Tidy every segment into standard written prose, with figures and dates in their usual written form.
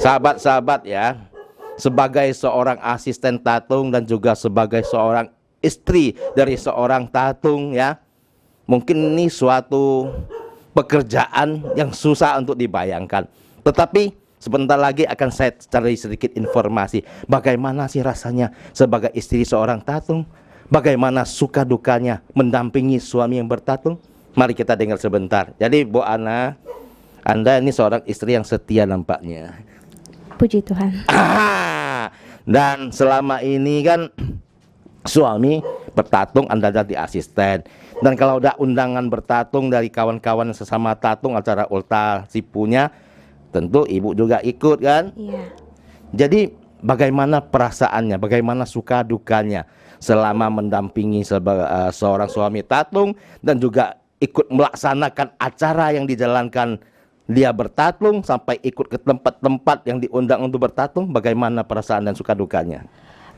sahabat-sahabat ya, sebagai seorang asisten tatung dan juga sebagai seorang istri dari seorang tatung ya, mungkin ini suatu pekerjaan yang susah untuk dibayangkan. Tetapi sebentar lagi akan saya cari sedikit informasi bagaimana sih rasanya sebagai istri seorang tatung, bagaimana suka dukanya mendampingi suami yang bertatung. Mari kita dengar sebentar. Jadi Bu Ana, Anda ini seorang istri yang setia nampaknya. Puji Tuhan. Dan selama ini kan suami bertatung, Anda jadi asisten. Dan kalau ada undangan bertatung dari kawan-kawan sesama tatung acara ulta sipunya, tentu ibu juga ikut kan? Iya. Jadi bagaimana perasaannya, bagaimana suka dukanya selama mendampingi seorang suami tatung dan juga ikut melaksanakan acara yang dijalankan dia bertatung sampai ikut ke tempat-tempat yang diundang untuk bertatung, bagaimana perasaan dan suka dukanya?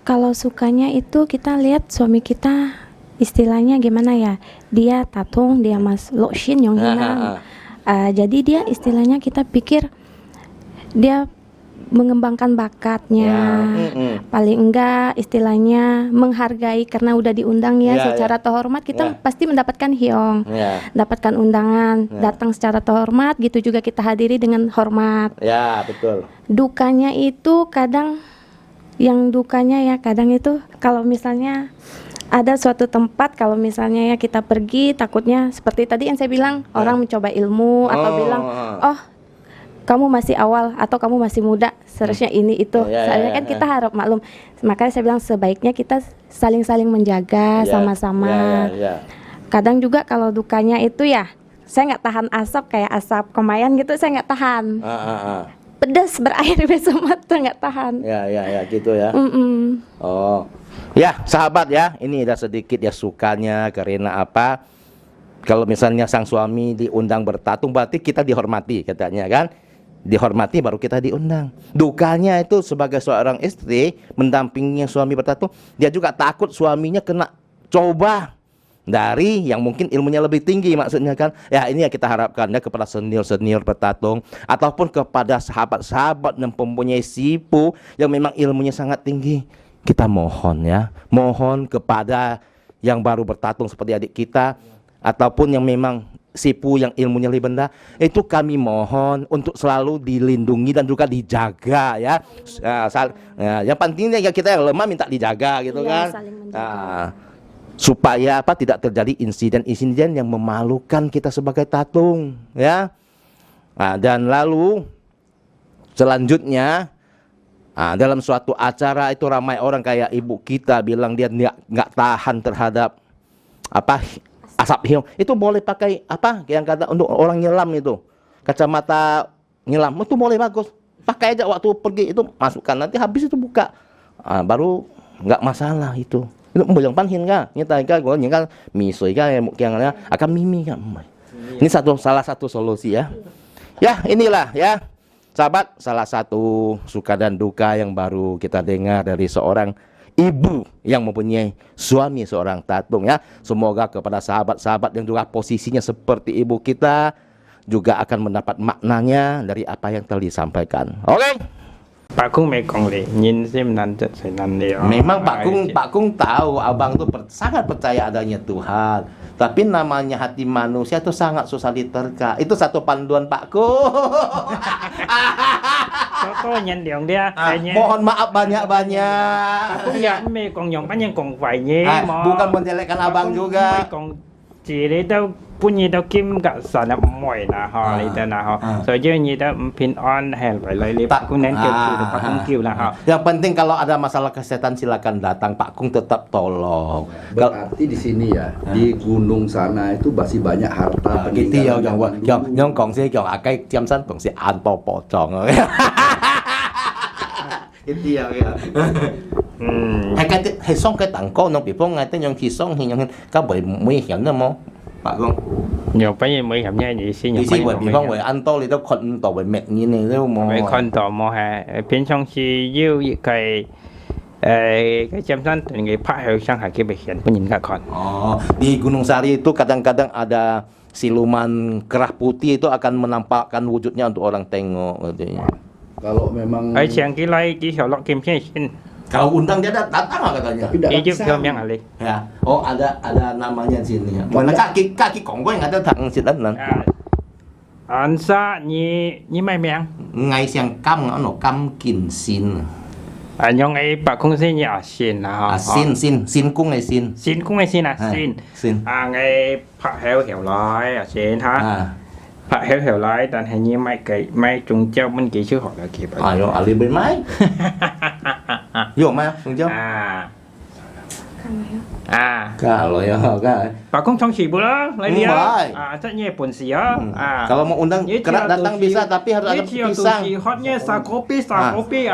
Kalau sukanya itu kita lihat suami kita istilahnya gimana ya, dia tatung, dia mas lokshin yang hinang. Jadi dia istilahnya kita pikir dia mengembangkan bakatnya, paling enggak istilahnya menghargai karena udah diundang ya, secara terhormat kita pasti mendapatkan hyong, dapatkan undangan, datang secara terhormat, gitu juga kita hadiri dengan hormat. Ya betul. Dukanya itu kadang, yang dukanya ya kadang itu kalau misalnya ada suatu tempat, kalau misalnya ya kita pergi, takutnya seperti tadi yang saya bilang, orang mencoba ilmu atau bilang, oh kamu masih awal atau kamu masih muda, seharusnya ini itu. Soalnya kan kita harap maklum. Makanya saya bilang sebaiknya kita saling-saling menjaga sama-sama. Kadang juga kalau dukanya itu ya, saya nggak tahan asap kayak asap kemayan gitu, saya nggak tahan. Pedas berair besok mata nggak tahan. Ya gitu ya. Oh. Ya sahabat ya, ini ada sedikit ya sukanya karena apa? Kalau misalnya sang suami diundang bertatung, berarti kita dihormati katanya kan? Dihormati baru kita diundang. Dukanya itu sebagai seorang istri mendampingi suami bertatung, dia juga takut suaminya kena coba dari yang mungkin ilmunya lebih tinggi, maksudnya kan. Ya ini ya kita harapkan ya kepada senior-senior bertatung ataupun kepada sahabat-sahabat yang mempunyai sipu yang memang ilmunya sangat tinggi. Kita mohon ya, mohon kepada yang baru bertatung seperti adik kita ataupun yang memang sipu yang ilmunya lebih rendah, itu kami mohon untuk selalu dilindungi dan juga dijaga ya. Yang pentingnya ya kita yang lemah minta dijaga gitu kan. Supaya apa, tidak terjadi insiden-insiden yang memalukan kita sebagai tatung ya. Dan lalu selanjutnya dalam suatu acara itu ramai orang kayak ibu kita bilang dia nggak tahan terhadap apa asap hiung, itu boleh pakai apa yang kata untuk orang nyelam itu, kacamata nyelam itu boleh, bagus, pakai aja waktu pergi itu, masukkan nanti habis itu buka, baru nggak masalah itu yang panhin kan nyata kan gue nyengkan misoi kan yang akan mimi kan. Ini salah satu solusi ya. Ya inilah ya sahabat, salah satu suka dan duka yang baru kita dengar dari seorang ibu yang mempunyai suami seorang tatung ya. Semoga kepada sahabat-sahabat yang juga posisinya seperti ibu kita juga akan mendapat maknanya dari apa yang telah disampaikan. Oke? Pak Kung mekong le, nyin sim nan jet sai nan le. Memang Pak Kung tahu abang tuh sangat percaya adanya Tuhan. Tapi namanya hati manusia itu sangat susah diterka. Itu satu panduan Pak Kung. Có nhân điện dia. Mohon maaf banyak-banyak. Cũng nhận mê còn nhong banyak còn phải nhé. Bukan menjelekkan abang juga. Còn chỉ để đâu punya đâu kim gak sana moy na ha itu na ha. So je ni dah pin on hell by le Pak Kung nen Pak Kung kiu lah ha. Yang penting kalau ada masalah kesehatan silakan datang, Pak Kung tetap tolong. Berarti di sini ya, di gunung sana itu masih banyak harta. Begitu ya, yang kongsi yang akai tiam san kongsi anto pocong. Itu ya. Hay xong cái tặng cô nó bị phong ngay tới nhân khi xong thì nhân có bị nguy hiểm đó không Pak Kung? Nhiều phải mới hiểm nha gì xin nhiều. Ý bởi vì phong bởi ăn to thì nó khẩn tổ bởi mệt như này đâu mà. Bởi khẩn tổ mà ha, bên trong khi yêu cái jam san người phát hiệu sang hải kia bị hiểm pun nhìn gak kon. Di Gunung Sari itu kadang-kadang ada siluman kerah putih itu akan menampakkan wujudnya untuk orang tengok katanya. Kalau memang Ở chàng cái lai cái hiểu lọ kim trên trên. Kalau undang dia datang lah katanya. tapi tidak Ini juga laksana. yang alih. Ya. Oh, ada namanya di sini. Mana kaki konggoy nggak ada thằng xịt đất lần. Anh sa như mày miệng. Ngày sang cam nó cam kín xin. Nhong ấy bà cũng sẽ như xin À xin cung ngày xin. Xin cũng ngày xin à xin. Xin. Ngày phải hiểu lối xin ha. À. Phải hiểu lối,但係như mày trùng châu mình kỹ chứ họ là kịp. À, yo ali bên máy. Yo mà, đúng chưa? Kalau ya, kan. Bà cũng trong chỉ bữa đó lấy đi Baik. tất nhiên buồn xì á. Kalau mau undang kena datang bisa tapi harus ada pisang. Hotnya sa kopi sa roti.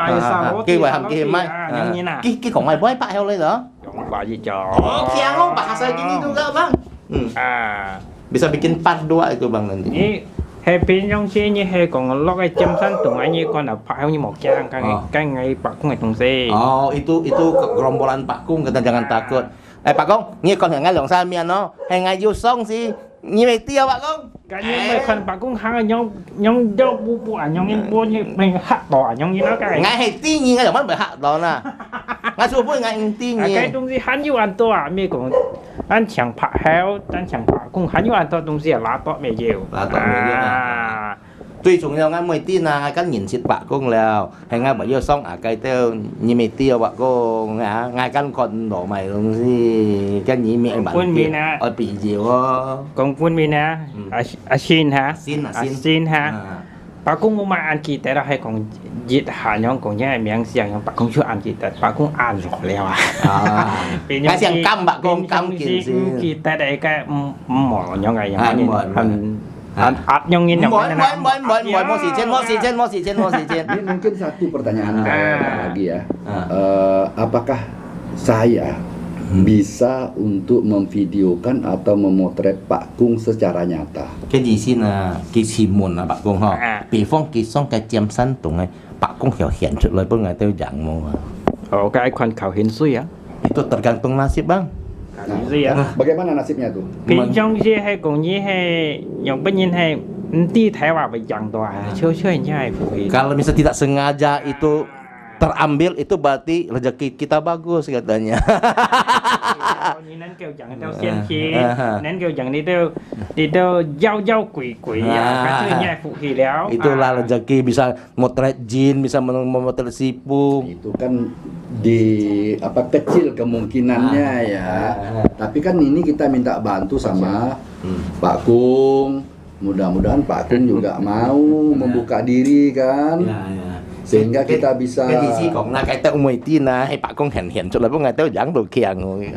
Cái bài hầm kia mai. Yang như nào? Cáiของmai boy pak heo lên đó. Bà gì cho. Oh, kiang lo bahasa gini juga, Bang. Bisa bikin part 2 itu, Bang, nanti. Ini bên trong xe như hay còn lo cái chăm sóc tụng anh như con là phải như một trang cái ngày bạc cũng ngày tụng xe. Oh, itu gerombolan Pak Kung, kata jangan takut. Pak Kung, nghe con ngay lòng san mian nó, hay ngay yêu song si, như mày tiêu Pak Kung. Cái như mấy con bạc cũng hàng nhong đâu bu nhong in bu như mình hạ đỏ nhong như nó cái. Ngay hay ti như ngay lòng mắt bởi hạ đó nè. Ngay chùa vui ngay ti như. Cái东西很有很多mấy con anh chẳng phải heo, anh chẳng phải cũng很有很多东西là to mấy nhiều. Là to mấy nhiều à. Tuy chúng nhau ngay mày tin là ngay cắn nhìn xịt Pak Kung leo, hay ngay bởi yêu song cái tiêu như mày tiêu Pak Kung, ngay cắn con đổ mày đúng gì, cái nhí mẹ bạn kia, ở bị nhiều. Còn quân mình nè, xin hả? Xin hả? Bà cũng muốn mà ăn kỳ tế là hay còn dịch hạ nhóm còn nhé miệng xiang nhưng bà cũng chưa ăn kỳ tế, bà cũng ăn rồi leo à. Ngay xiang căm Pak Kung căm kỳ gì. Kỳ tế đây cái mỏ nhóm này ạt nhóm nhìn nhóm này nè. Mau si chen. Ini mungkin satu pertanyaan lagi ya. Apakah saya bisa untuk memvideokan atau memotret Pak Kung secara nyata? Cái gì xin là cái Simon là Pak Kung ha. Bị phong kỳ xong cái chém săn tụng này Pak Kung hiểu hiện trước lời bữa ngày tôi giảng mau. Cái con khảo hiến suy á. Itu tergantung nasib, Bang. Bagaimana nasibnya tuh? Bên trong xe hay còn như hay nhóm bên nhìn hay đi theo vào bị chẳng tòa chơi như hay phụ huynh. Kalau misal tidak sengaja itu terambil itu berarti rezeki kita bagus katanya. Nên kêu chẳng theo xiên chi, nên kêu chẳng đi đâu giao quỷ cái thứ nhai phụ hì léo. Itulah rezeki bisa motret jin, bisa memotret sipu. Itu kan kecil kemungkinannya ya. Tapi kan ini kita minta bantu sama Pak Kung. Mudah-mudahan Pak Kung juga mau membuka diri kan. Sehingga kita bisa. Cái gì còn là cái tao mày tin là hay Pak Kung hiện cho là bữa ngày tao giảng đồ kia ngồi.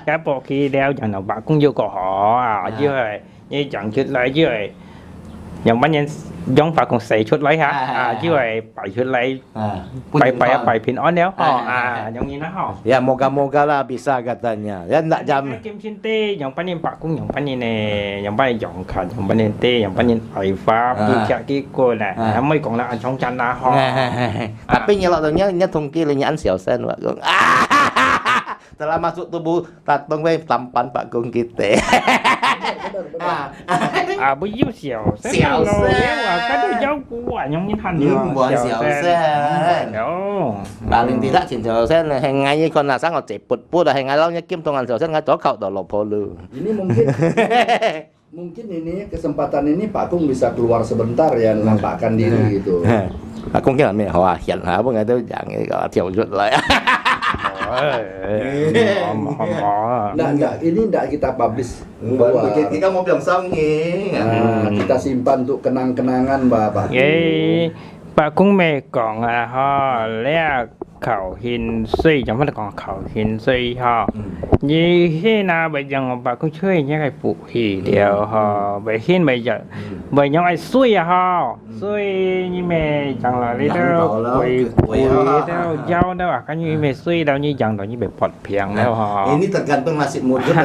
Cái bộ khi đeo chẳng nào Pak Kung vô cổ họ chứ rồi như chẳng chút lấy chứ rồi những bạn nhân giống Pak Kung xây chút lấy hả chứ rồi bảy chút lấy bảy pin on đéo giống như nó họ. Ya moga lah bisa katanya. Ya enggak jam. Kim Chin Tê những bạn nhân Pak Kung những bạn nhân này những bạn dọn khẩn những bạn nhân tê những bạn nhân bảy pháp đi chợ cái cô này mấy còn là ăn trong chăn là họ. Tapi nyelotnya thongki le nyaan xiao sen Pak Kung. Setelah masuk tubuh tatung we tampan Pak Kung kita. Bây giờ xiao sen cái thứ dấu của nhóm nhân hành xiao sen. Paling tidak xiao sen hengai ni kon nasang cepet pun dah hengai lau nyakim tongan xiao sen ngaco kau dah lopo lu. Ini mungkin ini kesempatan ini Pak Kung bisa keluar sebentar ya menampakkan diri gitu. Pak Kung kira mẹ hoa hiện hả bữa ngày tôi giảng cái thiểu chút lại. Ini enggak kita publish. Kita mau bilang xong nih. Kita simpan untuk kenang-kenangan Pak. Pak Kung mẹ còn họ lẽ khảo hiến suy chẳng phải còn khảo hiến suy họ như thế nào bây giờ bà cũng chơi những cái phụ hỉ điều họ bởi hiến bây giờ bởi những ai suy họ suy như mẹ chẳng là đi đâu quỷ đâu giao đâu cái như mẹ suy đâu như chẳng đó như bị bọt piang đâu họ. Ini tergantung nasib mujur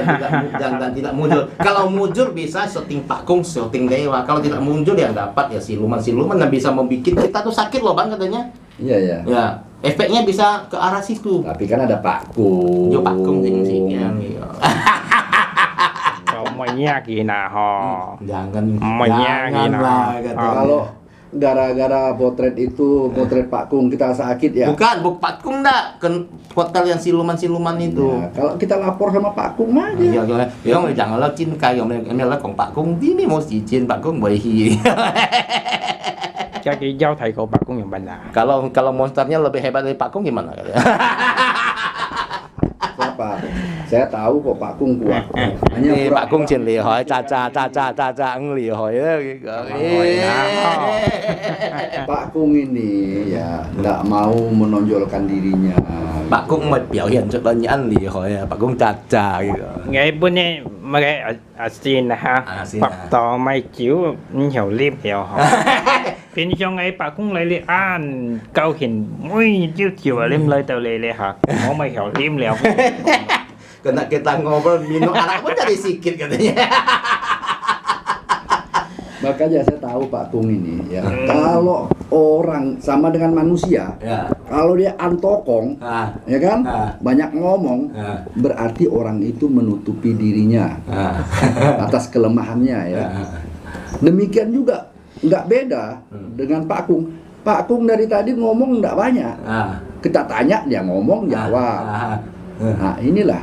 dan tidak mujur. Kalau mujur bisa syuting Pak Kung, syuting Dewa. Kalau tidak mujur yang dapat ya siluman yang bisa membuat kita tuh sakit loh Bang katanya. Iya. Ya, efeknya bisa ke arah situ. Tapi kan ada Pak Kung. Yo Pak Kung sini. Mày nha kỳ nào họ. Jangan. Mày nha kỳ nào. gara-gara potret itu, potret Pak Kung kita sakit ya. Bukan Pak Kung dah, hotel yang siluman-siluman itu. Ya, kalau kita lapor sama Pak Kung aja. Iya, janganlah Chin Kai, là còn Pak Kung ini mau si Chin Pak Kung bởi hi. Cho cái giao thầy của bà cũng yang bandar. Kalau monsternya lebih hebat dari Pak Kung gimana? Siapa? Saya tahu kok Pak Kung kuat. Hanya Nih Pak Kung Chin li hỏi, cha li hỏi đó. Pak Kung ini ya nggak mau menonjolkan dirinya. Pak Kung mà biểu hiện cho đơn nhãn li hỏi, Pak Kung cha gitu. Ngày bữa nay mà cái xin là ha, Xin Phật à. tò mày chiếu hiểu liêm hiểu họ. Phiên trong ngày bà cũng lấy li an câu hình mũi chiếu chiều liêm lời tàu lệ hả? Mau mày hiểu liêm liệu. Kena kita ngobrol minum anak pun jadi sikit katanya. Makanya saya tahu Pak Kung ini ya. Kalau orang sama dengan manusia, Ya. kalau dia antokong, Ah. ya kan, banyak ngomong, Ah. berarti orang itu menutupi dirinya atas kelemahannya ya. Demikian juga nggak beda dengan Pak Kung. Pak Kung dari tadi ngomong nggak banyak. Kita tanya dia ngomong jawab. Nah inilah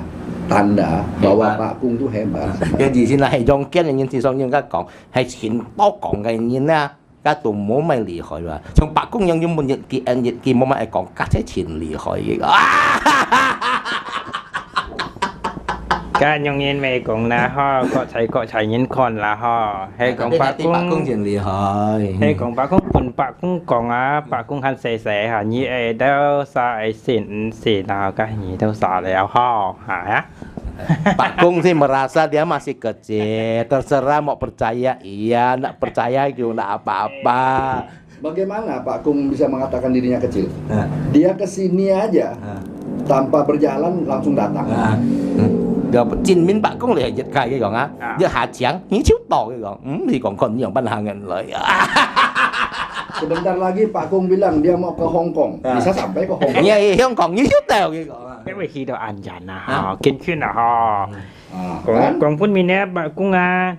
tanda bahwa Hebat. Pak Kung tuh hebat. Cái gì xin là hay dòng kiến là nhân thì xong nhưng các講係錢多講嘅nhân啦，các tụi冇咪厲害啦。從白宮nhân một nhật kỳ冇咪講các thế錢厲害嘅。Cái nhung nhiên mày cũng là ho, có chạy nhìn con là ho. Hay còn bà Cái Bắc Cung cũng chuyện厲害. hay còn bà cũng quần bà cũng còn á, bà cũng hắn xẻ hả, như ấy đâu xa ấy xịn nào cái gì đâu xa leo ho hả? Pak Kung sih merasa dia masih kecil, terserah mau percaya iya, nggak percaya juga nggak apa-apa. Bagaimana Pak Kung bisa mengatakan dirinya kecil? Dia kesini aja tanpa berjalan langsung datang. Rồi Chin Minh Pak Kung lại dịch khai cái gọn á, giờ hạ chẳng những chiếu to cái gọn, thì còn còn nhiều ban hàng ngàn lợi. Sebentar lagi Pak Kung bilang dia mau ke Hong Kong, bisa sampai ke Hong Kong. Nhà không còn những chiếu tèo cái gọn. Cái về khi đó ăn dặn là ho, kinh khuyên là ho. Kan? Còn phun mình nè bà cũng à,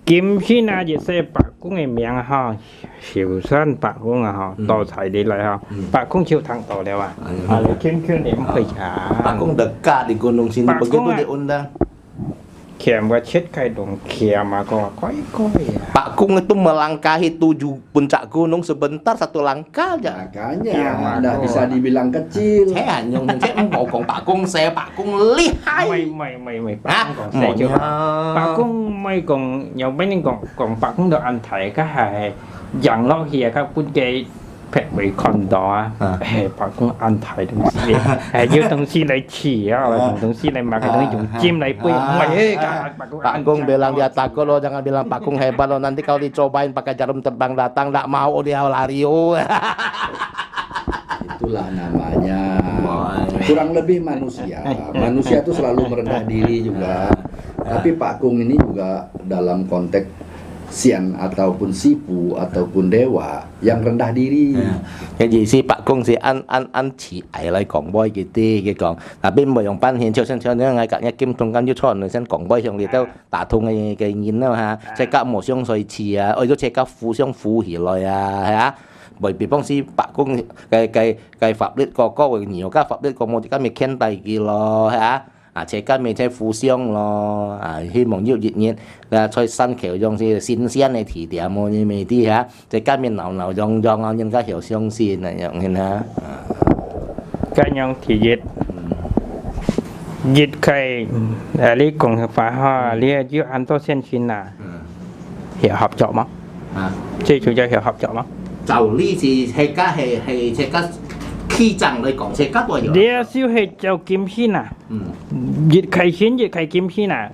kim khi nào vậy sẽ bà cũng ngày miệng ho, hiểu sân bà cũng à ho, tỏ chạy đi lại ho, bà cũng chịu thằng tỏ đeo à, lấy kim khuyên em phải trả. Pak Kung dekat di gunung sini, Pak begitu Kung, diundang. Kiam và chết cái đồng kiam mà còn coi à. Pak Kung itu melangkahi 7 puncak gunung sebentar, 1 langkah aja. Makanya nggak bisa dibilang kecil. Saya hanya saya mau còn Pak Kung, saya Pak Kung lihai. Mày bà cũng còn xe chưa? Bà cũng mày còn nhiều mấy nhưng còn bà cũng được ăn thấy cái hài dặn lo hìa các bún kê phép bị con đó bà cũng ăn thấy đồng sĩ như đồng sĩ lại chỉ đồng sĩ lại mà cái đồng dùng chim lại bơi mày Pak Kung bilang dia takut lo, jangan bilang Pak Kung hebat lo, nanti kalau dicobain pakai jarum terbang datang nggak mau dia lari. Itulah namanya kurang lebih manusia. Manusia itu selalu merendah diri juga. Tapi Pak Kung ini juga dalam konteks sian ataupun sipu ataupun dewa yang rendah diri. Cái gì si Pak Kung si ăn chỉ ấy lại còn boy cái còn là bên mà dùng ban hiện cho ngay cả nhà kim tung căn như chọn rồi sen còn boy xong thì tao tả thùng cái nhìn đâu ha, sẽ cả một xương soi chỉ à, ôi sẽ cả phù xương phù hỉ rồi à ha. Bởi vì bông si Pak Kung cái pháp律có nhiều các pháp律có một cái mình khen tài kỳ lo ha. Chế các mình chơi phù siêu lo, hy vọng nhiều dịch nhiệt là chơi săn kiểu dòng gì xin xiên này thì điểm một như mình đi ha, chế các mình nào dòng nhưng các hiểu siêu xin này nhận hình ha. cái nhau thì dịch cái lý cùng phải ho lý chứ ăn to sen xin là hiểu học chọn mà chơi chủ cho hiểu học chọn mà Chào ly thì hay chế các khi chẳng đây còn chế các tuổi hiểu. dia siêu hệ chào kim xin à dịch khai kim xin à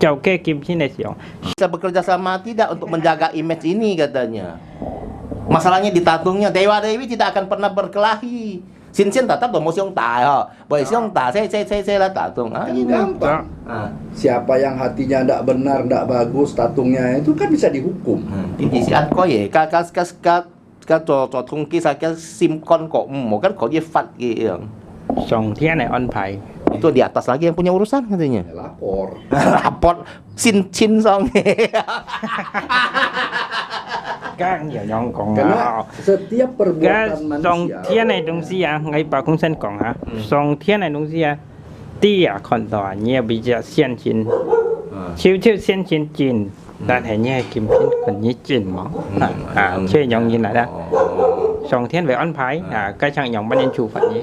chào cái kim xin này siêu Bisa bekerja sama tidak untuk menjaga image ini katanya. Masalahnya di tatungnya Dewa Dewi tidak akan pernah berkelahi. Xin tetap mau siung tài ho. Bởi siung tài saya là tatung. Ini Gampang. Siapa yang hatinya tidak benar, tidak bagus tatungnya itu kan bisa dihukum. Thì si ăn có gì các trò thông kia sao cái sim con kok một kan kok dia fat gitu. song thiên này on phải Itu di atas lagi yang punya urusan katanya. Ya, lapor. Rapor sin song. các nhiều nhóm còn Karena setiap cái perbuatan dòng manusia thiên này đông si à ngay bà cũng xin còn hả dòng thiên này đông si à tí à còn tòa nhẹ bị giờ xiên chín chiếu chiếu xiên chín chín ta thấy nhẹ kim thiên còn nhẹ chín mà chơi nhóm như này đó dòng thiên về ăn phái cái chẳng nhóm ban nhân chủ phật nhé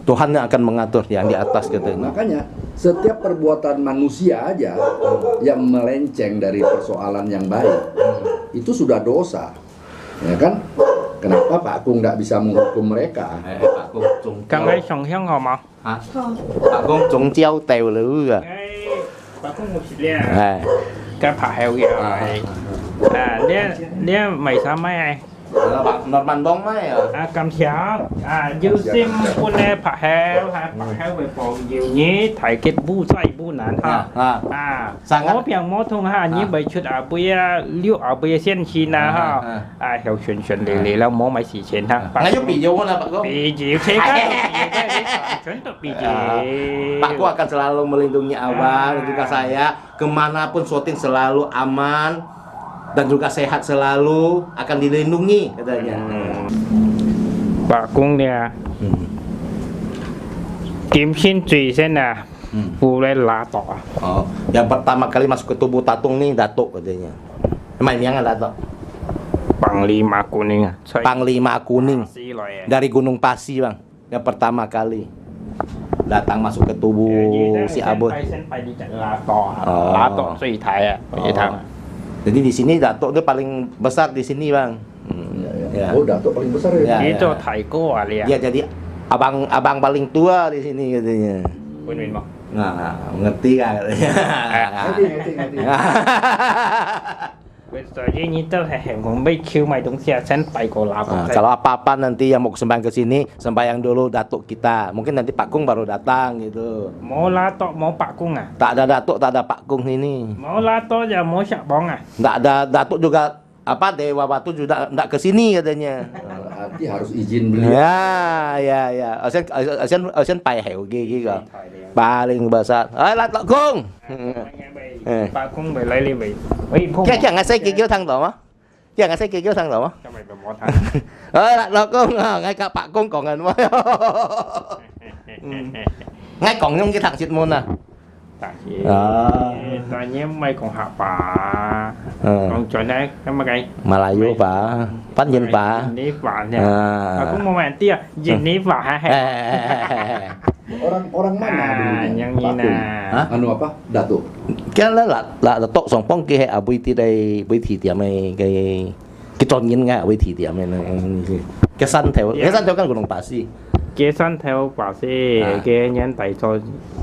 Tuhan yang akan mengatur yang di atas katanya. makanya setiap perbuatan manusia aja yang melenceng dari persoalan yang baik itu sudah dosa, ya kan? Kenapa Pak Kung nggak bisa menghukum mereka? Pak Kung trồng càng ngay sòng hiang hò mà hả? Pak Kung trồng treo tèo lử à? ngay bà cũng một xịt liền cái phả heo kìa đĩa mày sao mấy ai Norman Bong mấy à? cầm chéo dư sim con nè phả heo về phòng nhiều nhé thầy kết bu xoay bu nản ha Sang mó piang mó thông ha nhé bảy chút bây liệu bây xiên chi na ha heo chuyển lìแล้วmó máy xì trên ha Ngay giúp bị vô lah Pak Kung. bị gì thế chuyển tuh bị gì Pak Kung akan selalu melindungi abang dan juga saya kemanapun syuting selalu aman dan juga sehat selalu akan dilindungi katanya. Pak Kung nè Kim Shin Trì sen nè Boleh lah toh Oh, yang pertama kali masuk ke tubuh Tatung nih Datuk katanya. Main yang Datuk. Panglima Kuning Panglima Kuning Si loh ya dari Gunung Pasi bang. Yang pertama kali datang masuk ke tubuh si Abon. Sen pai di lah toh Sui Thai Jadi di sini Datuk itu paling besar di sini bang. Ya. Oh, Datuk paling besar ya. Ya. Itu Thai Ko ali Ya jadi abang paling tua di sini katanya. Win bang Nah, ngerti kan katanya. Ngerti. Jadi ini tuh không biết kêu mày đúng xe sen pai ko lah Kalau apa-apa nanti yang mau sembahyang ke sini, sembahyang dulu Datuk kita. Mungkin nanti Pak Kung baru datang gitu. Mau lah toh mau Pak Kung Tak ada Datuk, tak ada Pak Kung ini. Mau lah toh ya mau Syak Bong Tak ada Datuk juga apa Dewa Batu juga enggak ke sini katanya. Berarti harus izin beliau. Ya. Asian pai heo gitu. Paling besar. Lah Pak Kung. Pak Kung phải lấy đi Kaya nga say kikil thang to mo? Kaya nga say kikil thang to mo? Cho mày phải mó thằng Là Kung, ngay cả Pak Kung còn gần mo. Ngay còn trong cái thằng xịt môn à. Tại nhé mày còn hạ bà còn chỗ này cái mà cái Melayu Pak, Panjen Pak. Ini Pak ya. Aku mau main tia, ini Pak. Orang mana dulunya? Yang Pak ini Kung? nah. Anu apa? Datuk. Cái đó là Datuk Song Phong kia ở bên đây bên thị điểm này cái tròn nhìn ngay ở bên thị điểm này cái sân theo căn của đồng Pasi. Kế sân theo bảo sĩ kế nhân tại cho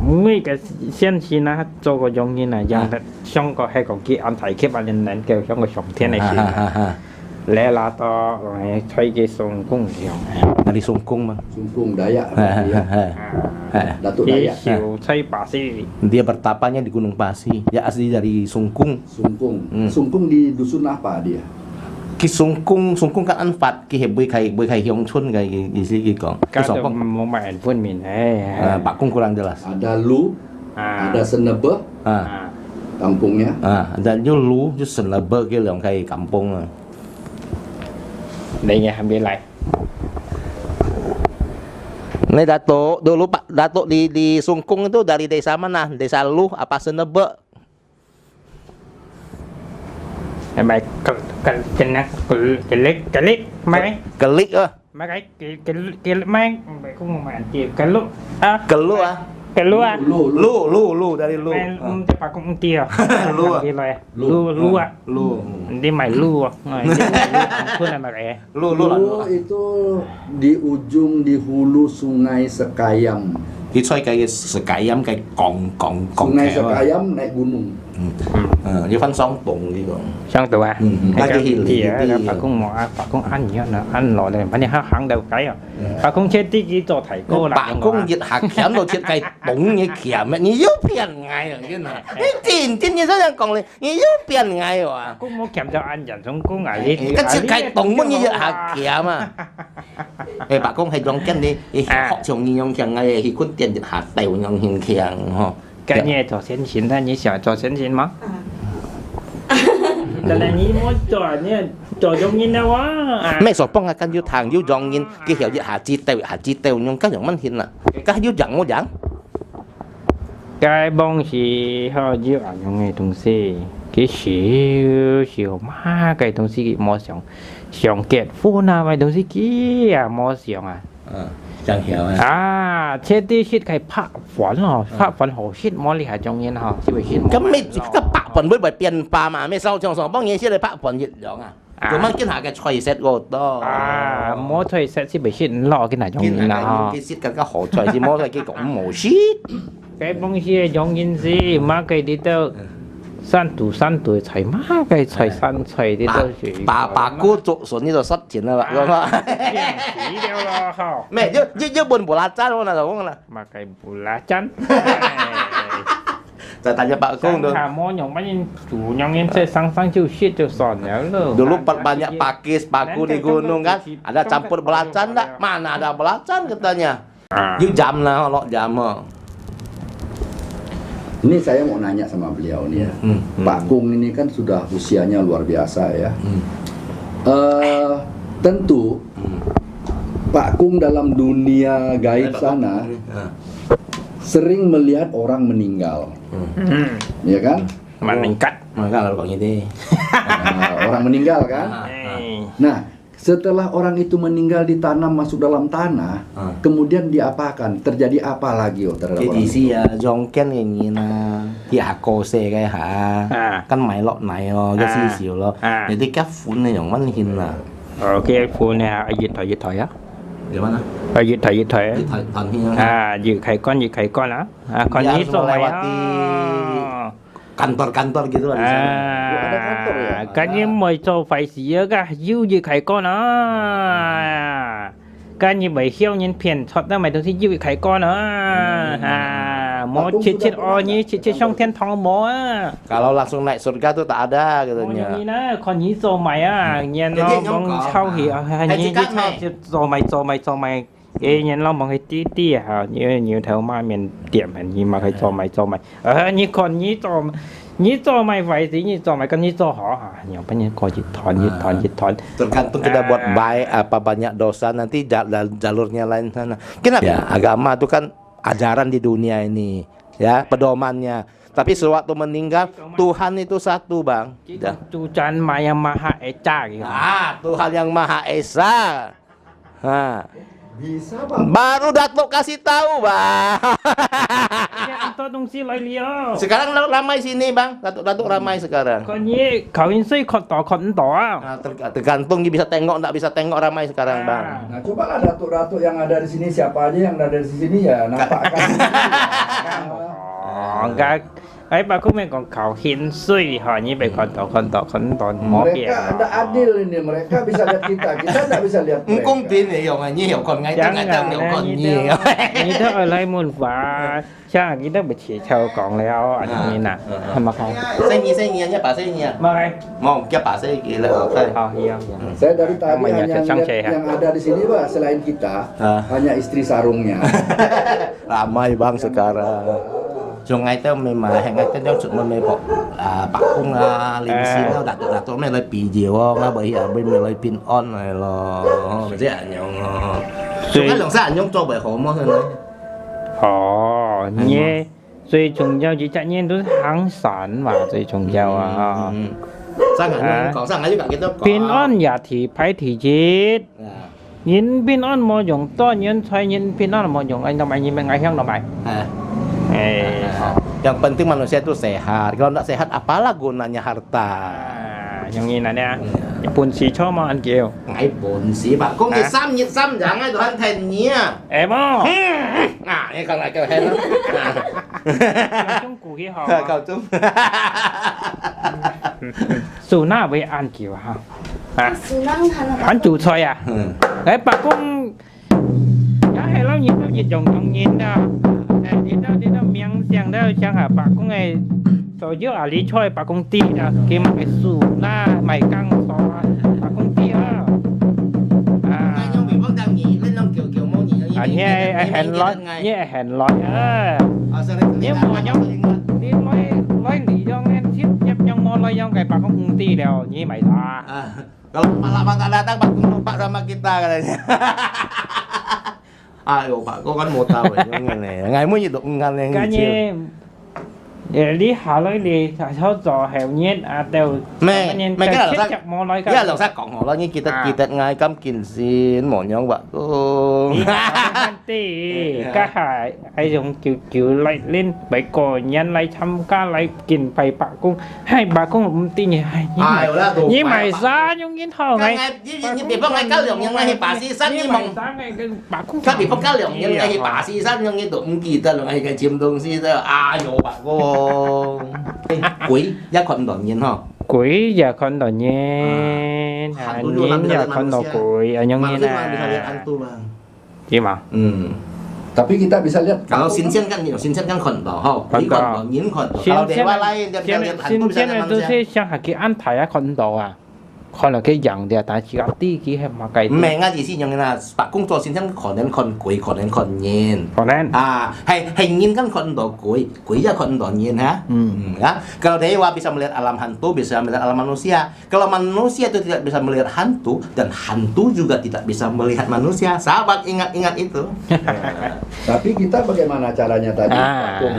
mấy cái xiên chi na cho cái giống như này yang trong có hay còn kia ăn thải kiếp ăn lên nén kêu trong cái sòng thiên này chi lẽ là to rồi thấy cái sông cung hiểu Dari Sungkung bang. Sungkung Dayak. Datuk cái Dayak. siêu thấy bảo sĩ Dia bertapanya di Gunung Pasi. Dia asli dari Sungkung. Sungkung. Sungkung di dusun apa dia? Ki Sungkung kan ăn phạt ki hiệp bơi khai hiong chun cái gì cái còn. cái Ki Song đó Phong. mau main pun min Pak Kung kurang jelas. Ada Lu, ada Senebe, kampungnya. Dan như Lu, như Sân là bơ cái lượng khai kampung. đây nghe ham biết lại Ini Datuk, dulu Pak Datuk di Sungkung itu dari desa mana? Desa Lu apa Senebe? mày cái nè cái lít mấy Kelik mấy cái mấy mày cũng mau main kia cái lúc Kelu cái lúc Lu dari Lu. mày Pak Kung tia Lu cái loài lu Lu. đi mày lu pun là mày Lu Lu itu di ujung di hulu Sungai Sekayam. Cái xoay cái Sekayam cái còng Sungai khéo. Sekayam naik gunung. Như phân song tụng gì còn. xong tụi à Cái hì Pak Kung ăn nhá nó ăn lò này vấn đề hàng đầu cái Pak Kung chết tí cái tổ thầy cô là Pak Kung diệt hạt kém đồ chết cái tụng như kém như yếu biển ngay rồi cái này. Tin như thế còn là như yếu biển ngay rồi. cũng muốn kèm cho ăn dần xong cũng ngại Cái sự cái tụng muốn như hạt kém mà. Pak Kung hay dòng chân đi, họ chồng như nhông chẳng ngay thì quân tiền diệt hạt đều nhông hình khéo ho. cái nhẹ cho sen chín ra nhẹ sợ cho sen chín mà đây là nhí muốn cho nhé cho giống như nào á ไม่สอบป้องกันยุทางยุยองยินกี่เหี่ยวหาจีเตวหาจีเตวยงก็อย่างมันหินน่ะก็ยุยังโมยัง cái bông thì họ dựa những cái东西cái xíu xíu mà cái东西mò xiong xiong kẹt phu na cái东西kia mò xiong à จังเหี่ยว chết đi chết cái phạ phấn hả phạ phấn hổ chết mò lì hả trong nhiên hả chứ phải chết ก็ไม่ก็ปะผลบ่อยๆเปลี่ยนปลามาไม่เศร้าจังสองป้องเงี้ยเชื่อเลยปะผลหยุดยองอ่ะตัวมันกินหาแกช่วยเซ็ตโกต่อ mò thôi sẽ chỉ phải chết lọ cái này trong กิน nhiên หา là แก hả กินซิดกันก็หอช่วยสิมอใส่กี่ของหมูชิด cái bông kia trong nhiên gì mà cái đi đâu san tuổi chạy má cái chạy san chạy đi đâu chỉ ป่ากู้จุส่วนนี้เราซัดเฉียนแล้วก็ว่า chỉ đeo lo hả แม่เยอะบนโบราณจ้าว่าน่ะว่าน่ะ mà cái bù lá chắn แต่ตาจะปะกุ้ง sang ดู thả mò nhộng bao nhiêu chủ nhộng nhiên sẽ sang chiu shit chiu sòn nhớ luôn dulu banyak pakis paku di gunung kan ada campur belacan enggak mana ada belacan katanya yuk jam lah lo jam Ini saya mau nanya sama beliau nih ya. Pak Kung ini kan sudah usianya luar biasa ya. Tentu Pak Kung dalam dunia gaib sana sering melihat orang meninggal, ya kan? mà mình cắt maka kalau kayak gini Orang meninggal kan? Nah, setelah orang itu meninggal ditanam masuk dalam tanah, kemudian diapakan? Terjadi apa lagi terhadap orang jadi itu? sih ya jongken kayak gini ya kose kayak kan mai lo nai lo cái xí xíu lo jadi các phun này giốngมันหินlà ok phun này hả dịch thời á gimana dịch thời thần hiên dự khải con á con Biar nhí semua rồi lewati kantor-kantor gitu lah di sana. Ada kantor ya? cái như mày cho phải xí cả yêu dự khải con á cái như bảy hiếu nhân phiền thoát ra mày tôi thích dự khải con á mò chết o nhí chết trong thiên thong mò á Kalau langsung naik surga tuh tak ada Ôi, như katanya. nè, con nhí cho mày á, nhìn Cái nó gì bằng không có sau mà. thì Hay nhí chỉ cắt mày. cho mày ê nhìn nó bằng cái tí hả, như theo mà mình tiệm hình như mà phải cho mày như con nhí cho mày vậy thì nhí cho mày con nhí cho họ hả, nhiều bao nhiêu coi dịch thon Tergantung kita buat baik apa banyak dosa nanti jalurnya lain sana. Kenapa? Ya, agama itu kan ajaran di dunia ini, ya, pedomannya. Tapi sewaktu meninggal Tuhan itu satu, Bang. Ya. tu chan maya maha eca gitu. Tuhan yang Maha Esa. Bisa Bang. Baru Datuk kasih tahu, Bang. Ya, itu dong si lai liao. Sekarang ramai sini, Bang. Datuk ramai sekarang. Con nhí khẩu in sui khọt tỏ. Tergantung bisa tengok enggak bisa tengok ramai sekarang, Bang. Nah, cobalah datuk-datuk yang ada di sini, siapa aja yang ada di sini ya nampakkan. Enggak ấy bà cũng mình còn khảo hiến suy họ như vậy còn tỏ mó bia Mereka tidak adil ini, mereka bisa lihat kita tidak bisa lihat mereka. Công tin thì hiểu như hiểu còn ngay chẳng tầng hiểu còn nhiều. như thế ở đây muốn và cha cái đó bị chỉ theo còn leo anh như nè mà không Saya nyinya Pak, saya nyinya. mà cái Mau kia Pak saya gila. họ hiểu Saya dari tadi Namanya hanya Cecang lihat Ceha. yang ada di sini Pak, selain kita hanya istri sarungnya. Ramai Bang sekarang. Sungai itu memang ngày tới nhau sự mình bỏ Bắc Cung lên xin nó đặt tôi này là bị nhiều nó bởi bên mình là pin on này là dễ nhau. Cái lượng xa nhung cho bởi khổ món hơn đấy. họ nhé最重要就只nhiên都hàng sản mà最重要啊 Sang ngày có sang ngày juga kita có. 平安也提牌提節 nhìn bình an mà dùng to nhìn xoay nhìn bình an mà dùng anh làm anh nhìn bên ngay hang làm mày Yang penting manusia itu sehat. Kalau tidak sehat, apalah gunanya harta? yang ini nè pun si cho mà anh kêu Ngay bồn xí bạn có nhiệt xăm chẳng ai Tuhan thành em á ini kalau nggak keren trong cụ kia họ kau tuh su na với anh kêu ha Senang karena anh chủ xoay à đấy bà cũng giá hay lắm nhìn đâu nhìn trong nhìn đâu đi đâu miếng xiang đâu chẳng hả bà cũng ngày rồi giữa lý chơi bà công ty đó kia mà cái su na mày căng so bà công ty á nhé hẹn lói nhé mùa nhau đi lói lí cho nên thiết nhập nhau mulai yang kayak Pak Kung ngerti deh, ini mày ta. Kalau malah tak datang Pak Kung lupa sama kita katanya. Ayo Pak Kung kan mau tahu yang ini. Ngày mới nhiệt độ ngăn này. Cái như đi hỏi lấy đi sao trò hẻo nhét đều Mẹ cái là sao? chặt mò nói Cái là sao còn họ lo như kita ngày cam kín xin một nhóm Pak Kung. đi cái hải ai dùng chịu lại lên bảy cổ nhân lại thăm ca lại kín phải Pak Kung hai Pak Kung một tin như hai như mày ra nhung nhiên thò Ngày ngay như bị phong ngày cá lượng như ngày bà si sát như mong. ngày cái Pak Kung Các bị phong cá lượng như ngày bà si sát như ngày tụi kỳ ta là ngày cái chiêm đông si ta ayo Pak Kung. Quỷ giá con đòn nhiên hả? quỷ giờ con đồ nhiên nhiên giờ con đồ quỷ ở nhân nhiên gì mà Tapi kita bisa lihat kalau Sinchen kan Sinchen kan khẩn đỏ hả? Quỷ khẩn đỏ nhiên khẩn đỏ. Kalau dewa lain dia bisa lihat hantu bisa lihat manusia. Xin sang hạt cái ăn thải con đồ à? Con là cái dạng để ta chỉ có tí cái hay mà cái. Mẹ ngay gì xin yang na Pak Kung cho Sinchen khẩn đến khẩn quỷ khẩn đến khẩn nhiên. Còn nên Hay nhiên kan khẩn đỏ quỷ, quỷ ya khẩn đỏ nhiên ha. Ya. Kalau dewa bisa melihat alam hantu, bisa melihat alam manusia. Kalau manusia itu tidak bisa melihat hantu dan hantu juga tidak bisa melihat manusia. Sahabat ingat-ingat itu. Tapi kita bagaimana caranya tadi Pak Kung?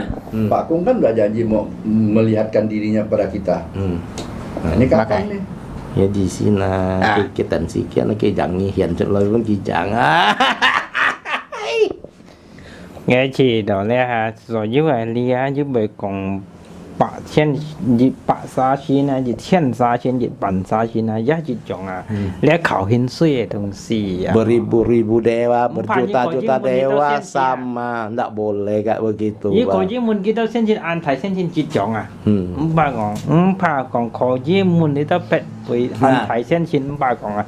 Pak Kung kan udah janji mau melihatkan dirinya kepada kita. Nah, ini kapan nih? Ya di sini kita sekian cái dạng như hiện trận lời vẫn kỳ chẳng nghe chỉ đó là ha rồi như vậy lia như vậy còn bạ thiên gì bạ sa chi này gì thiên sa chi gì bản sa chi này giá trị chọn à lẽ khảo hiến suy đồng si à beribu-ribu dewa berjuta-juta dewa sama nggak boleh kayak begitu. Iya kalau dia mun kita sen an thai sen chỉ chọn à ba còn pa còn khó dia mun kita pet với an thai sen ba còn à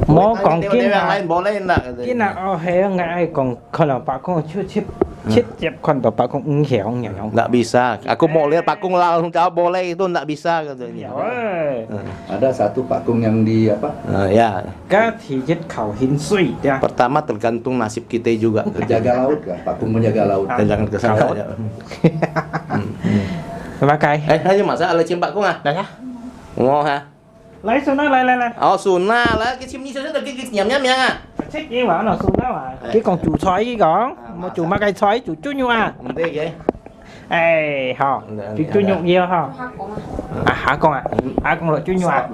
mó còn kia yang lain boleh enggak kia nào hay ngay còn kalau Pak Kung chưa chết con tàu Pak Kung hiểu không? Nggak bisa. Aku mau lihat Pak Kung langsung jawab boleh itu nggak bisa katanya. Ada satu Pak Kung yang di apa? Ya. Cái thì giết khảo hiến suy ya. Pertama tergantung nasib kita juga. Jaga laut kah? Pak Kung menjaga laut. Dan jangan kesana aja. Ba cái. Ayo masa ada chim Pak Kung à? Đây Mau hả? Lấy xuống nó lại. Suna là cái chim như thế là cái nhầm nhầm à. Chết gì mà nó xuống đó mà. Cái con chủ xoáy cái con, mà chủ ma cái xoáy chủ chú nhu à. Không thế vậy. Ê, hả? Chú nhu nhiều hả? À hả con à? À con là chú nhu à?